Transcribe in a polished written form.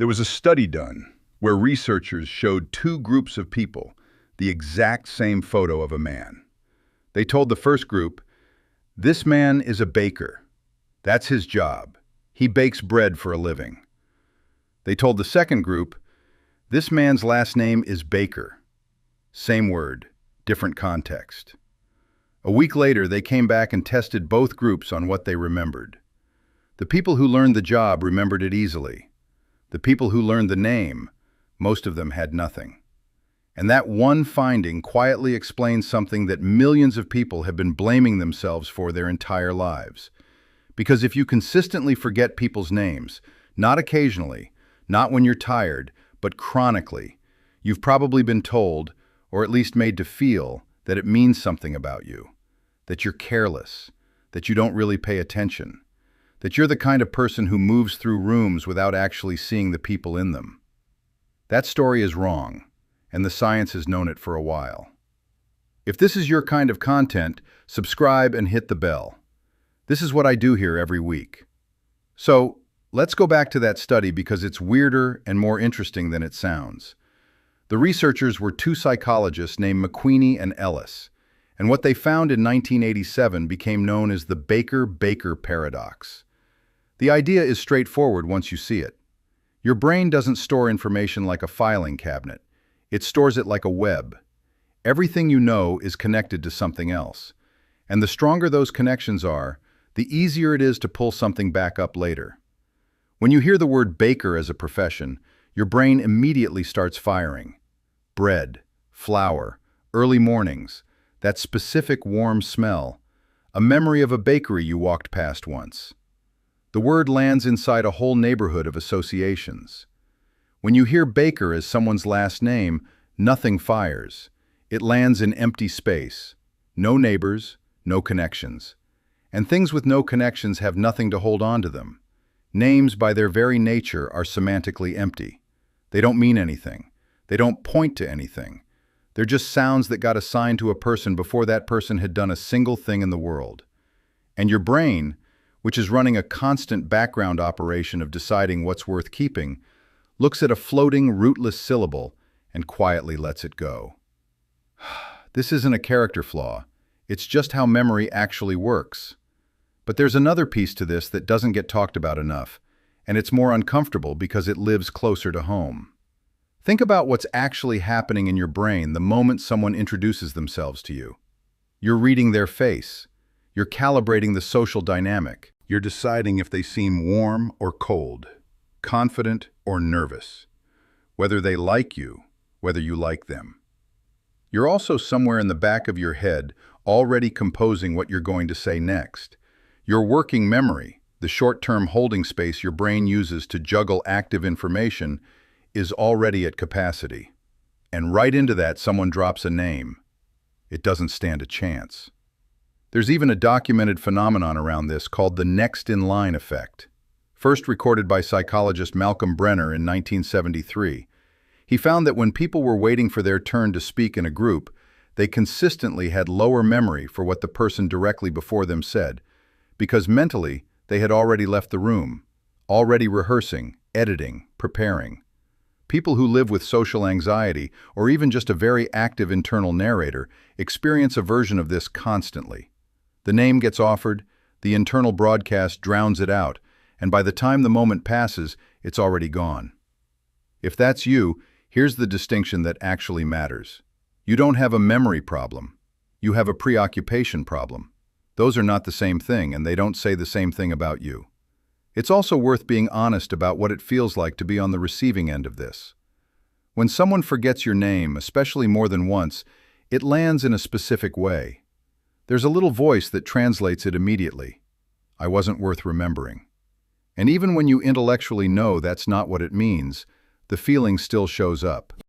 There was a study done where researchers showed two groups of people the exact same photo of a man. They told the first group, "This man is a baker. That's his job. He bakes bread for a living." They told the second group, "This man's last name is Baker." Same word, different context. A week later, they came back and tested both groups on what they remembered. The people who learned the job remembered it easily. The people who learned the name, most of them had nothing. And that one finding quietly explains something that millions of people have been blaming themselves for their entire lives. Because if you consistently forget people's names, not occasionally, not when you're tired, but chronically, you've probably been told, or at least made to feel, that it means something about you, that you're careless, that you don't really pay attention, that you're the kind of person who moves through rooms without actually seeing the people in them. That story is wrong, and the science has known it for a while. If this is your kind of content, subscribe and hit the bell. This is what I do here every week. So, let's go back to that study because it's weirder and more interesting than it sounds. The researchers were two psychologists named McQueenie and Ellis, and what they found in 1987 became known as the Baker-Baker paradox. The idea is straightforward once you see it. Your brain doesn't store information like a filing cabinet. It stores it like a web. Everything you know is connected to something else. And the stronger those connections are, the easier it is to pull something back up later. When you hear the word baker as a profession, your brain immediately starts firing. Bread, flour, early mornings, that specific warm smell, a memory of a bakery you walked past once. The word lands inside a whole neighborhood of associations. When you hear Baker as someone's last name, nothing fires. It lands in empty space. No neighbors, no connections. And things with no connections have nothing to hold on to them. Names, by their very nature, are semantically empty. They don't mean anything. They don't point to anything. They're just sounds that got assigned to a person before that person had done a single thing in the world. And your brain, which is running a constant background operation of deciding what's worth keeping, looks at a floating, rootless syllable and quietly lets it go. This isn't a character flaw. It's just how memory actually works. But there's another piece to this that doesn't get talked about enough, and it's more uncomfortable because it lives closer to home. Think about what's actually happening in your brain the moment someone introduces themselves to you. You're reading their face. You're calibrating the social dynamic. You're deciding if they seem warm or cold, confident or nervous, whether they like you, whether you like them. You're also somewhere in the back of your head already composing what you're going to say next. Your working memory, the short-term holding space your brain uses to juggle active information, is already at capacity. And right into that, someone drops a name. It doesn't stand a chance. There's even a documented phenomenon around this called the next-in-line effect. First recorded by psychologist Malcolm Brenner in 1973, he found that when people were waiting for their turn to speak in a group, they consistently had lower memory for what the person directly before them said, because mentally they had already left the room, already rehearsing, editing, preparing. People who live with social anxiety, or even just a very active internal narrator, experience a version of this constantly. The name gets offered, the internal broadcast drowns it out, and by the time the moment passes, it's already gone. If that's you, here's the distinction that actually matters. You don't have a memory problem. You have a preoccupation problem. Those are not the same thing, and they don't say the same thing about you. It's also worth being honest about what it feels like to be on the receiving end of this. When someone forgets your name, especially more than once, it lands in a specific way. There's a little voice that translates it immediately. I wasn't worth remembering. And even when you intellectually know that's not what it means, the feeling still shows up.